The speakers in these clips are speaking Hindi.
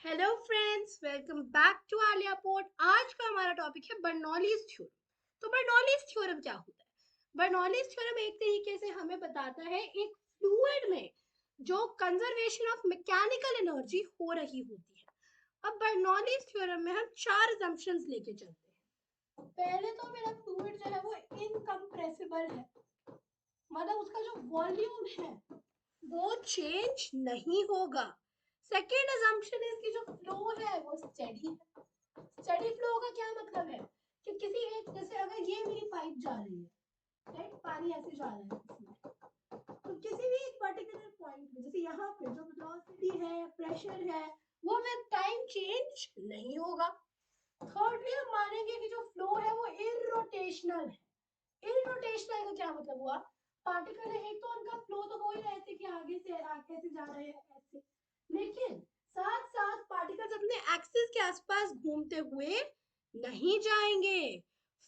Hello friends, welcome back to Aliya port. आज का हमारा टॉपिक है बर्नौलीज थ्योरम। तो बर्नौलीज थ्योरम क्या होता है? बर्नौलीज थ्योरम एक तरीके से हमें बताता है एक फ्लूइड में जो कंजर्वेशन ऑफ मैकेनिकल एनर्जी हो रही होती है। अब बर्नौलीज थ्योरम में हम चार असम्पशंस लेके चलते हैं। पहले तो मेरा फ्लूइड जो है वो इनकम्प्रेसिबल है, मतलब उसका जो वॉल्यूम है वो चेंज नहीं होगा। सेकेंड assumption है कि जो फ्लो है वो स्टेडी है। स्टेडी फ्लो का क्या मतलब है कि किसी एक, जैसे अगर ये मेरी पाइप जा रही है, राइट, पानी ऐसे जा रहा है इसमें, तो किसी भी एक पर्टिकुलर पॉइंट में, जैसे यहाँ पे जो वेलोसिटी है, प्रेशर है, वो विद टाइम चेंज नहीं होगा। थर्डली हम मानेंगे कि जो फ्लो है वो इरोटेशनल है। इरोटेशनल का क्या मतलब हुआ? पार्टिकल है एक तो उनका फ्लो तो हो ही रहे थे कि आगे से जा रहे हैं ऐसे, लेकिन साथ साथ पार्टिकल्स अपने एक्सिस के आसपास घूमते हुए नहीं जाएंगे।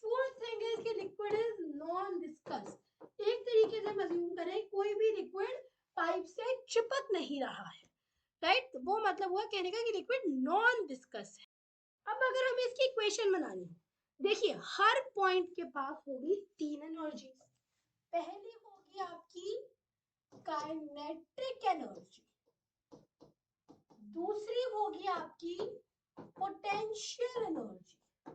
फोर्थ थिंग इज कि लिक्विड इज नॉन विस्कस। एक तरीके से हम अज्यूम करें कोई भी लिक्विड पाइप से चिपक नहीं रहा है, राइट? वो मतलब हुआ कहने का कि लिक्विड नॉन विस्कस है। अब अगर हमें इसकी इक्वेशन बनानी हो, देखिए हर पॉइंट के पास होगी तीन एनर्जी। पहली होगी आपकी काइनेटिक एनर्जी, दूसरी होगी आपकी पोटेंशियल एनर्जी,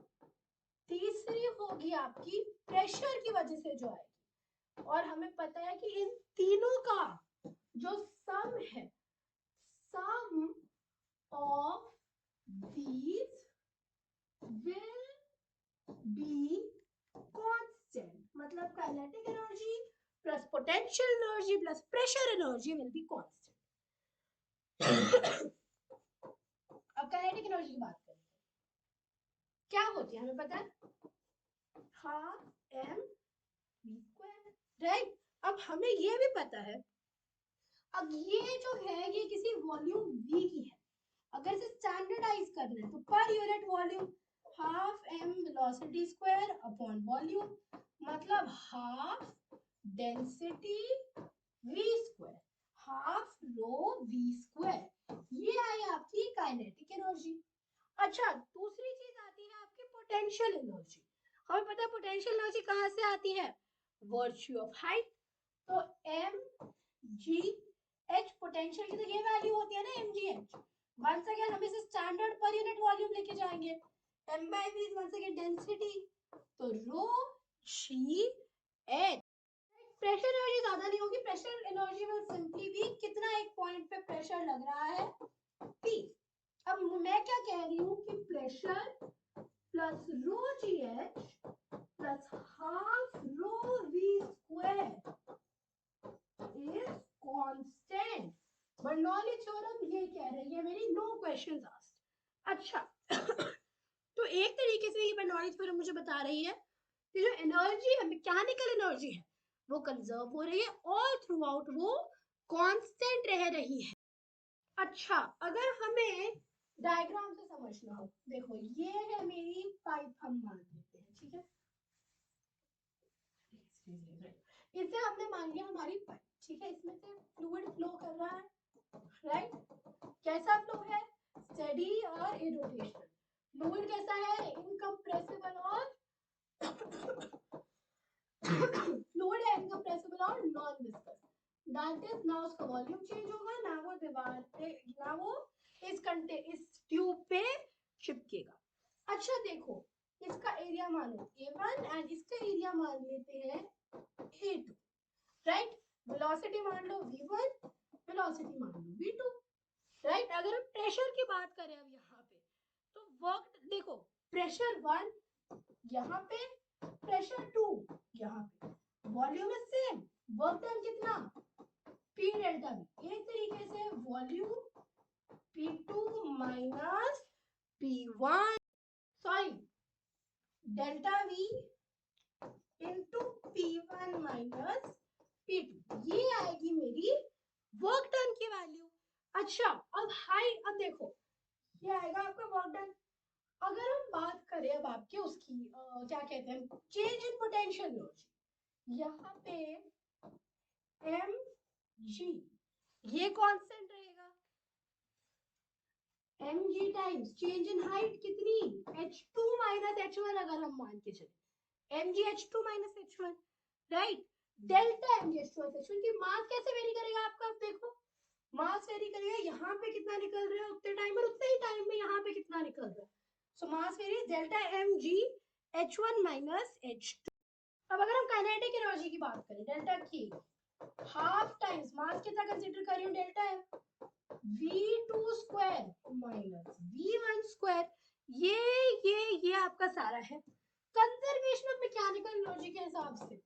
तीसरी होगी आपकी प्रेशर की वजह से जो आएगी। और हमें पता है कि इन तीनों का जो सम है, sum of these will be constant, मतलब kinetic energy plus potential energy plus pressure energy will be constant. अब काइनेटिक एनर्जी की बात करें, क्या होती है हमें पता है, half m v square, right? अब हमें ये भी पता है, अब ये जो है ये किसी वॉल्यूम v की है। अगर इसे स्टैंडर्डाइज करना है तो पर unit volume half m velocity square upon volume, मतलब half density v square, half rho v square. ये आई आपकी काइनेटिक एनर्जी। अच्छा, दूसरी चीज आती है आपकी पोटेंशियल एनर्जी। हमें पता है पोटेंशियल एनर्जी कहाँ से आती है? Virtue of height. तो एम जी एच, पोटेंशियल की तो ये वैल्यू होती है ना, M G H. Once again हम इसे स्टैंडर्ड पर यूनिट वॉल्यूम लेके जाएंगे। M by V is once again density, तो rho G H. Pressure energy ज्यादा नहीं होगी, pressure energy will simply be कितना एक पॉइंट पे प्रेशर लग रहा है, P। अब मैं क्या कह रही हूँ कि pressure plus rho G H plus half rho V square is constant. Bernoulli theorem ये कह रही है मेरी, नो क्वेश्चंस आस्क्ड। अच्छा, तो एक तरीके से ये बर्नौली थ्योरम मुझे बता रही है कि जो एनर्जी है, मैकेनिकल एनर्जी है, वो कंजर्व हो रही है, ऑल थ्रू आउट वो कांस्टेंट रह रही है। अच्छा, अगर हमें डायग्राम से समझना हो, देखो ये है मेरी पाइप, हम मान लेते हैं, ठीक है, इसे हमने मान लिया हमारी पाइप, ठीक है, इसमें से फ्लूइड फ्लो कर रहा है, राइट? कैसा फ्लो है? स्टेडी और इरोटेशनल। फ्लूइड कैसा है? इनकम्प्रेसिबल और फ्लूइड है इनकम्प्रेसिबल और नॉन विस्कस। दैट इज, ना उसका वॉल्यूम चेंज होगा, ना वो दीवार पे, ना वो इस ट्यूब पे चिपकेगा। अच्छा देखो, इसका एरिया मानो A1 एंड इसका एरिया मान लेते हैं A2, राइट? वेलोसिटी मान लो V1, वेलोसिटी मान लो V2, राइट? अगर हम प्रेशर की बात करें अब यहाँ पे, तो वर्क देखो, प्रेशर 1 यहाँ पे, प्रेशर 2 यहाँ पे, volume is same, work done कितना? P delta V। एक तरीके से volume P2 minus P1, sorry, delta V into P1 minus P2, ये आएगी मेरी वर्क डन की वैल्यू। अच्छा, अब हाइट, अब देखो ये आएगा आपका वर्क डन। अगर हम बात करें अब आपके उसकी क्या कहते हैं, चेंज इन पोटेंशियल एनर्जी, यहाँ पे एम जी ये कांस्टेंट रहेगा, mg times change in height कितनी h2 माइनस h1 अगर हम मान के चले mg h2 minus h1 right delta mg h2 h1 की मास कैसे वेरी करेगा आपका देखो मास वेरी करेगा यहाँ पे कितना निकल रहा है उतने टाइम और उतने ही टाइम में यहाँ पे कितना निकल रहा है so mass very delta mg h1 minus h2 अब अगर हम काइनेटिक एनर्जी की बात करें डेल्टा की हाफ टाइम्स मास कितना कंसीडर कर रही हूँ डेल्टा है v2 square minus v1 square ये आपका सारा है कंजर्वेशन ऑफ मैकेनिकल एनर्जी के हिसाब से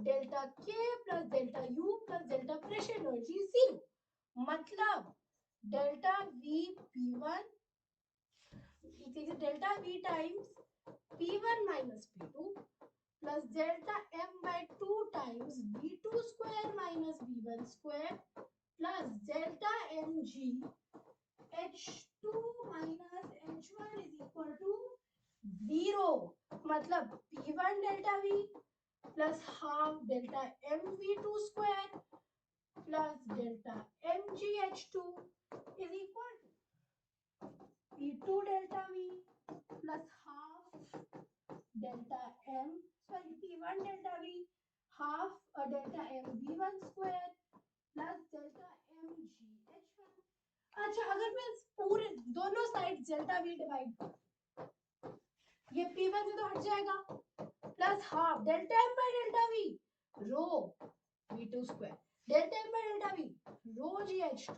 डेल्टा के plus delta u plus delta pressure energy zero मतलब delta v p1 delta v times p1 minus p2 plus delta m by 2 times v2 square minus v1 square plus delta mg h2 minus h1 is equal to 0 मतलब p1 delta v plus half delta mv2 square plus delta mg h2 is equal to p2 delta v plus half delta m sorry p1 delta v half delta m v1 square plus delta mg h1 अच्छा अगर मैं पूरे दोनों साइड डेल्टा v डिवाइड कर ये p1 से तो हट जाएगा plus half delta m by delta v rho v2 square delta m by delta v rho g h2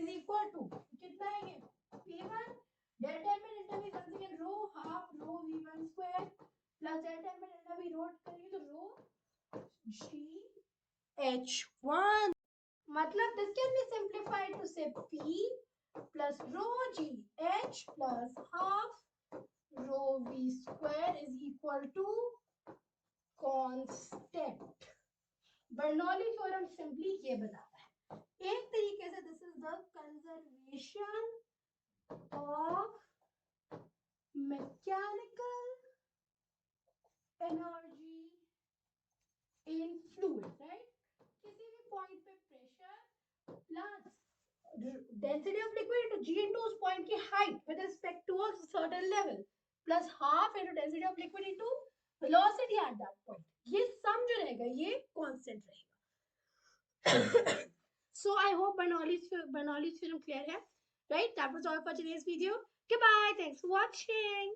is equal to कितना है ये p1 delta m by delta v once again rho half rho v1 square plus delta m by delta v rho करेंगे तो रो g h1 मतलब this can be simplified to say p plus rho g h plus half rho v square is equal to constant Bernoulli theorem simply ये बताता है एक तरीके से this is the conservation of mechanical energy in fluid right किसी भी पॉइंट पे pressure plus density of liquid into g into उस point की height with respect to a certain level plus half into density of liquid into velocity at that point ये sum जो रहेगा ये constant रहेगा so I hope Bernoulli's theorem clear है right that was all for today's video goodbye thanks for watching